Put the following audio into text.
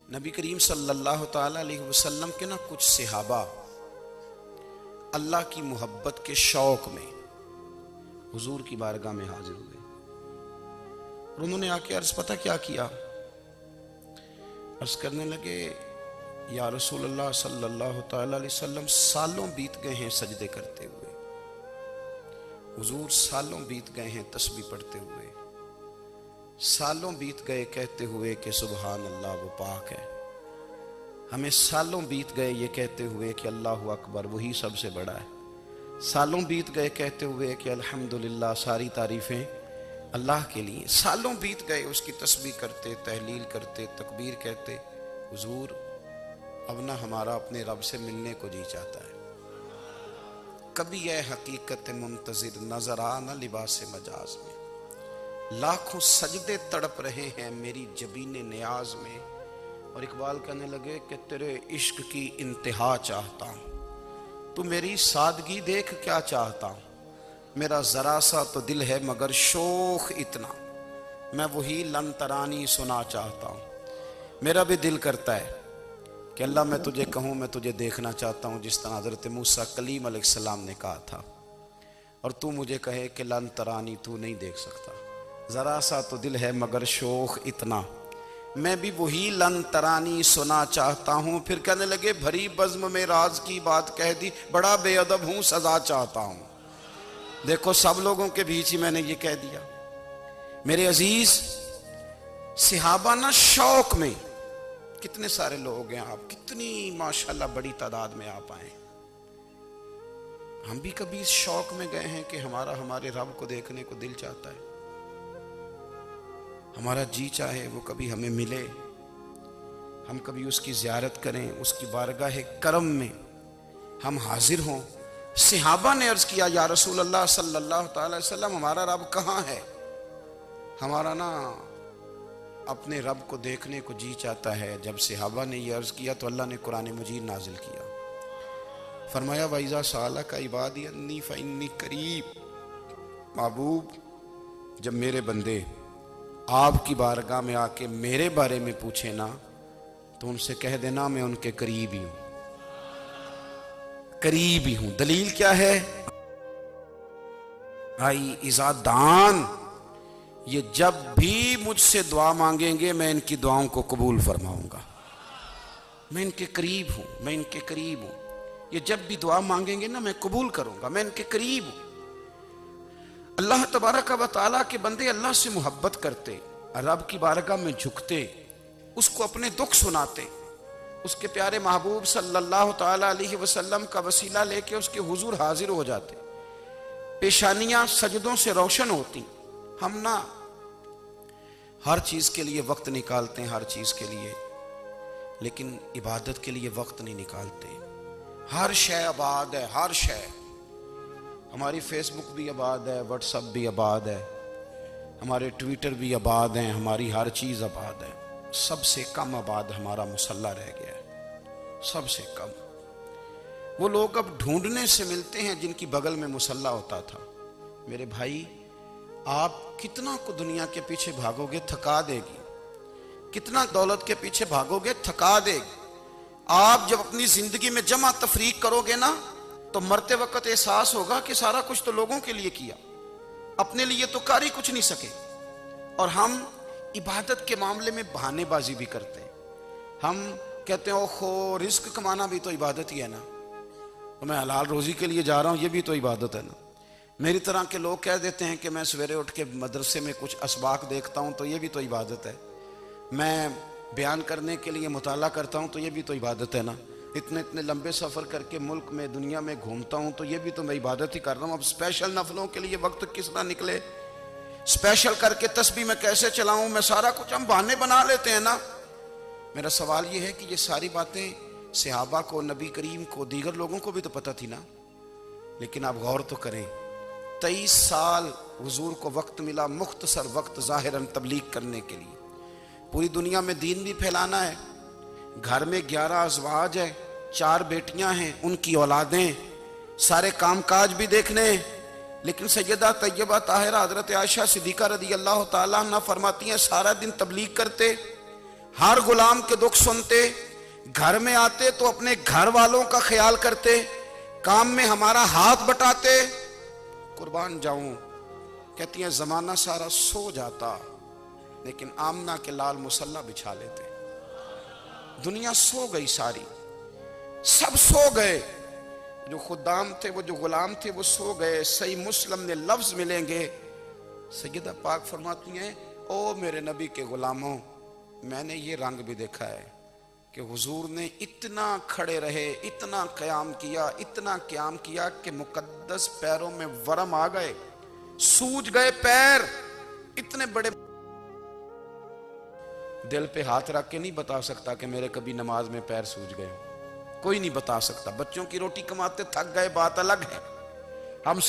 نبی کریم صلی اللہ تعالی علیہ وسلم کے کچھ صحابہ اللہ کی محبت کے شوق میں حضور کی بارگاہ میں حاضر ہوئے اور انہوں نے آ کے عرض پتہ کیا کیا، عرض کرنے لگے یا رسول اللہ صلی اللہ تعالی علیہ وسلم سالوں بیت گئے ہیں سجدے کرتے ہوئے، حضور سالوں بیت گئے ہیں تسبیح پڑھتے ہوئے، سالوں بیت گئے کہتے ہوئے کہ سبحان اللہ وہ پاک ہے، ہمیں سالوں بیت گئے یہ کہتے ہوئے کہ اللہ اکبر وہی سب سے بڑا ہے، سالوں بیت گئے کہتے ہوئے کہ الحمدللہ ساری تعریفیں اللہ کے لیے، سالوں بیت گئے اس کی تسبیح کرتے، تحلیل کرتے، تکبیر کہتے، حضور اب نہ ہمارا اپنے رب سے ملنے کو جی چاہتا ہے، کبھی اے حقیقت منتظر نظر آ نہ لباس مجاز میں، لاکھوں سجدے تڑپ رہے ہیں میری جبین نیاز میں، اور اقبال کہنے لگے کہ تیرے عشق کی انتہا چاہتا ہوں، تو میری سادگی دیکھ کیا چاہتا ہوں، میرا ذرا سا تو دل ہے مگر شوخ اتنا، میں وہی لن ترانی سنا چاہتا ہوں، میرا بھی دل کرتا ہے کہ اللہ میں تجھے کہوں میں تجھے دیکھنا چاہتا ہوں جس طرح حضرت موسیٰ کلیم علیہ السلام نے کہا تھا، اور تو مجھے کہے کہ لن ترانی تو نہیں دیکھ سکتا، ذرا سا تو دل ہے مگر شوخ اتنا، میں بھی وہی لن ترانی سنا چاہتا ہوں۔ پھر کہنے لگے بھری بزم میں راز کی بات کہہ دی، بڑا بے ادب ہوں سزا چاہتا ہوں، دیکھو سب لوگوں کے بیچ ہی میں نے یہ کہہ دیا۔ میرے عزیز صحابہ نہ شوق میں، کتنے سارے لوگ ہیں آپ، کتنی ماشاءاللہ بڑی تعداد میں آپ آئے، ہم بھی کبھی اس شوق میں گئے ہیں کہ ہمارے رب کو دیکھنے کو دل چاہتا ہے، ہمارا جی چاہے وہ کبھی ہمیں ملے، ہم کبھی اس کی زیارت کریں، اس کی بارگاہ کرم میں ہم حاضر ہوں۔ صحابہ نے عرض کیا یا رسول اللہ صلی اللہ تعالی وسلم ہمارا رب کہاں ہے، ہمارا نا اپنے رب کو دیکھنے کو جی چاہتا ہے۔ جب صحابہ نے یہ عرض کیا تو اللہ نے قرآن مجید نازل کیا، فرمایا وَإِذَا سَأَلَكَ عِبَادِي أَنِّي فَإِنِّي قَرِيبٌ، محبوب جب میرے بندے آپ کی بارگاہ میں آ کے میرے بارے میں پوچھے نا تو ان سے کہہ دینا میں ان کے قریب ہی ہوں، قریب ہی ہوں۔ دلیل کیا ہے؟ بھائی اذا دان، یہ جب بھی مجھ سے دعا مانگیں گے میں ان کی دعاؤں کو قبول فرماؤں گا، میں ان کے قریب ہوں، میں ان کے قریب ہوں، یہ جب بھی دعا مانگیں گے نا میں قبول کروں گا، میں ان کے قریب ہوں۔ اللہ تبارک و تعالیٰ کے بندے اللہ سے محبت کرتے، رب کی بارگاہ میں جھکتے، اس کو اپنے دکھ سناتے، اس کے پیارے محبوب صلی اللہ تعالیٰ علیہ وسلم کا وسیلہ لے کے اس کے حضور حاضر ہو جاتے، پیشانیاں سجدوں سے روشن ہوتی۔ ہم نہ ہر چیز کے لیے وقت نکالتے ہیں، ہر چیز کے لیے، لیکن عبادت کے لیے وقت نہیں نکالتے۔ ہر شے آباد ہے، ہر شے، ہماری فیس بک بھی آباد ہے، واٹس ایپ بھی آباد ہے، ہمارے ٹویٹر بھی آباد ہیں، ہماری ہر چیز آباد ہے، سب سے کم آباد ہمارا مصلی رہ گیا ہے، سب سے کم۔ وہ لوگ اب ڈھونڈنے سے ملتے ہیں جن کی بغل میں مصلی ہوتا تھا۔ میرے بھائی آپ کتنا کو دنیا کے پیچھے بھاگو گے تھکا دے گی، کتنا دولت کے پیچھے بھاگو گے تھکا دے گی، آپ جب اپنی زندگی میں جمع تفریق کرو گے نا تو مرتے وقت احساس ہوگا کہ سارا کچھ تو لوگوں کے لیے کیا، اپنے لیے تو کر ہی کچھ نہیں سکے۔ اور ہم عبادت کے معاملے میں بہانے بازی بھی کرتے ہیں، ہم کہتے ہیں اوہو رزق کمانا بھی تو عبادت ہی ہے نا، تو میں حلال روزی کے لیے جا رہا ہوں یہ بھی تو عبادت ہے نا۔ میری طرح کے لوگ کہہ دیتے ہیں کہ میں سویرے اٹھ کے مدرسے میں کچھ اسباق دیکھتا ہوں تو یہ بھی تو عبادت ہے، میں بیان کرنے کے لیے مطالعہ کرتا ہوں تو یہ بھی تو عبادت ہے نا، اتنے لمبے سفر کر کے ملک میں دنیا میں گھومتا ہوں تو یہ بھی تو میں عبادت ہی کر رہا ہوں۔ اب اسپیشل نفلوں کے لیے وقت کس طرح نکلے، اسپیشل کر کے تسبیح میں کیسے چلاؤں، میں سارا کچھ ہم بہانے بنا لیتے ہیں نا۔ میرا سوال یہ ہے کہ یہ ساری باتیں صحابہ کو، نبی کریم کو، دیگر لوگوں کو بھی تو پتہ تھی نا، لیکن آپ غور تو کریں 23 سال حضور کو وقت ملا، مختصر وقت ظاہراً تبلیغ کرنے کے لیے، پوری دنیا میں دین بھی پھیلانا ہے، گھر میں 11 ازواج ہے، 4 بیٹیاں ہیں، ان کی اولادیں، سارے کام کاج بھی دیکھنے ہیں، لیکن سیدہ طیبہ طاہرہ حضرت عائشہ صدیقہ رضی اللہ تعالیٰ عنہ فرماتی ہیں سارا دن تبلیغ کرتے، ہر غلام کے دکھ سنتے، گھر میں آتے تو اپنے گھر والوں کا خیال کرتے، کام میں ہمارا ہاتھ بٹاتے۔ قربان جاؤں، کہتی ہیں زمانہ سارا سو جاتا لیکن آمنہ کے لال مصلی بچھا لیتے۔ دنیا سو گئی، ساری سب سو گئے، جو خدام تھے، وہ جو غلام تھے، وہ سو گئے۔ صحیح مسلم میں لفظ ملیں گے، سیدہ پاک فرماتی ہیں او میرے نبی کے غلاموں، میں نے یہ رنگ بھی دیکھا ہے کہ حضور نے اتنا کھڑے رہے، اتنا قیام کیا، اتنا قیام کیا کہ مقدس پیروں میں ورم آ گئے، سوج گئے پیر اتنے بڑے۔ دل پہ ہاتھ رکھ کے نہیں بتا سکتا کہ میرے کبھی نماز میں پیر سوج گئے، کوئی نہیں بتا سکتا۔ بچوں کی روٹی کماتے تھک گئے بات الگ ہے، ہم